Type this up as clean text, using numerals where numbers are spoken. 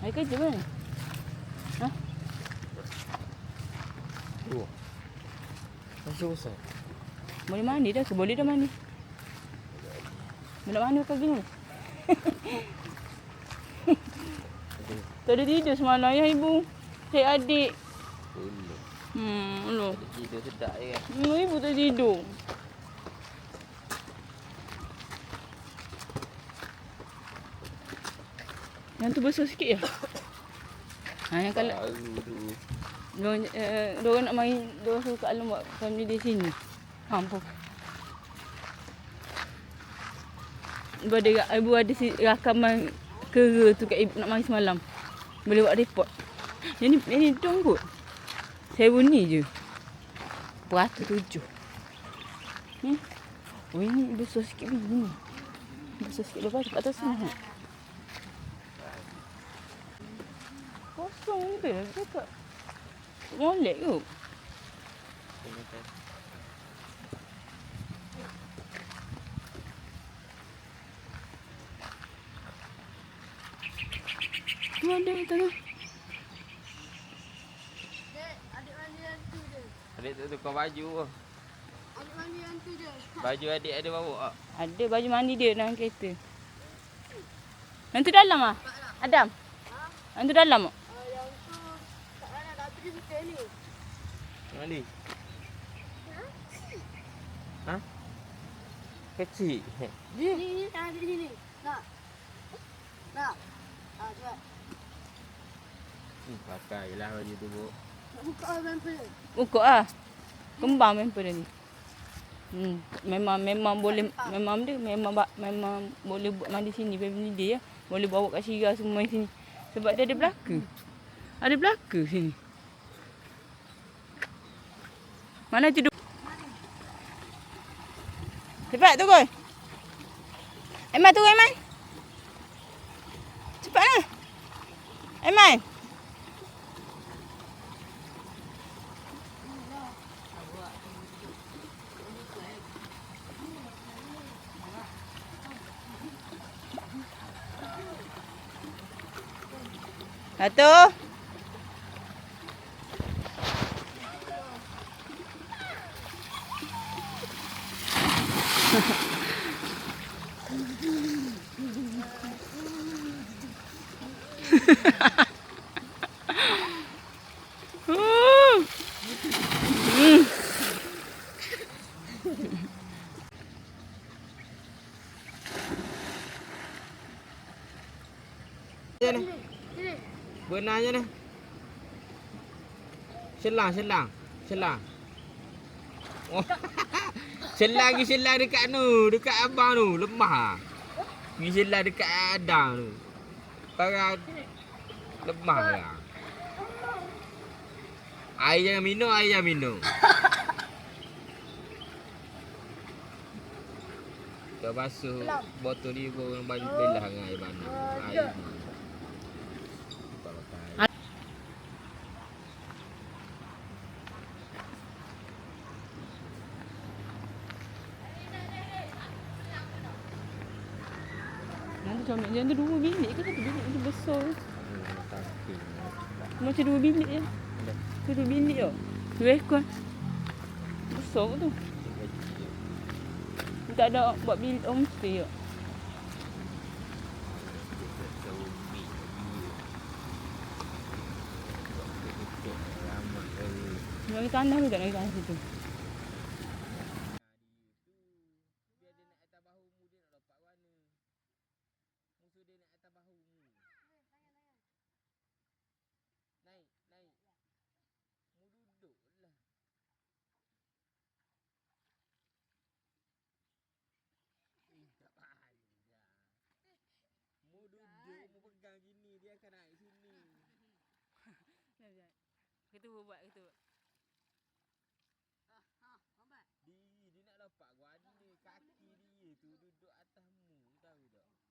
Hari kerja mana? Ha? Dua. Masih besar. Boleh mandi dah ke? Boleh dah mandi. Nak mandi pagi ni? Tak ada tidur semalam ayah ibu. Cik adik. Belum. Loh. Ada tidur sedap je kan. Ibu tak tidur. Yang tu besar sikit ya? Yang kalau Baru tu. diorang nak main, diorang suruh Kak Alam buat family di sini. Hampa. Ibu ada rakaman kera tu kat ibu nak main semalam. Boleh buat report. Yang ni dong kot. Saya bunyi je. Peratus 7. Ni. Oh ini besar sikit begini. Besar sikit lepas kat atas sana. Kosong ke? Cakap. Molek ke? Tu ada kat sana. Adik mandi yang tu je. Adik tu tukar baju. Adik mandi yang tu je. Baju adik ada bawa tak? Ada baju mandi dia dalam kereta. Yang tu dalam ah? Adam? Yang tu dalam tak? Yang tu tak mana dah pergi kita ni. Mandi. Ha? Kecil. Ni ada di sini. Nak. Nak. Cepat. Pakailah baju tu, Bu. Nak buka member. Buka ah. Kembang member dia ni. Memang boleh memang boleh buat mandi sini family dia ya. Boleh bawa kat Syira semua sini. Sebab dia ada belaka. Ada belaka sini. Mana tu? Cepat tu koi. Aiman turun Aiman. Cepatlah. Aiman. Satu. Ni. Benarnya ni. Selang. Oh. selang dekat dekat abang tu, lemah. Pergi selang dekat adang tu. Parang lemah lah. Air jangan minum. Kita basuh botol ni pun baju belah dengan air mana. Air ni. Nanti comel dia tu 2 bilik ke 1 bilik tu besar. Macam 2 bilik je. Tu 2 bilik tau. 2 ekor. Besar tu. Tak ada buat bilik homestay tau. Lagi tanah ke tak lagi tanah situ? Mu pegang gini dia akan naik sini. Kita buat kita. Dia nak dapat gua ni kaki dia tu duduk atas mu tahu tak?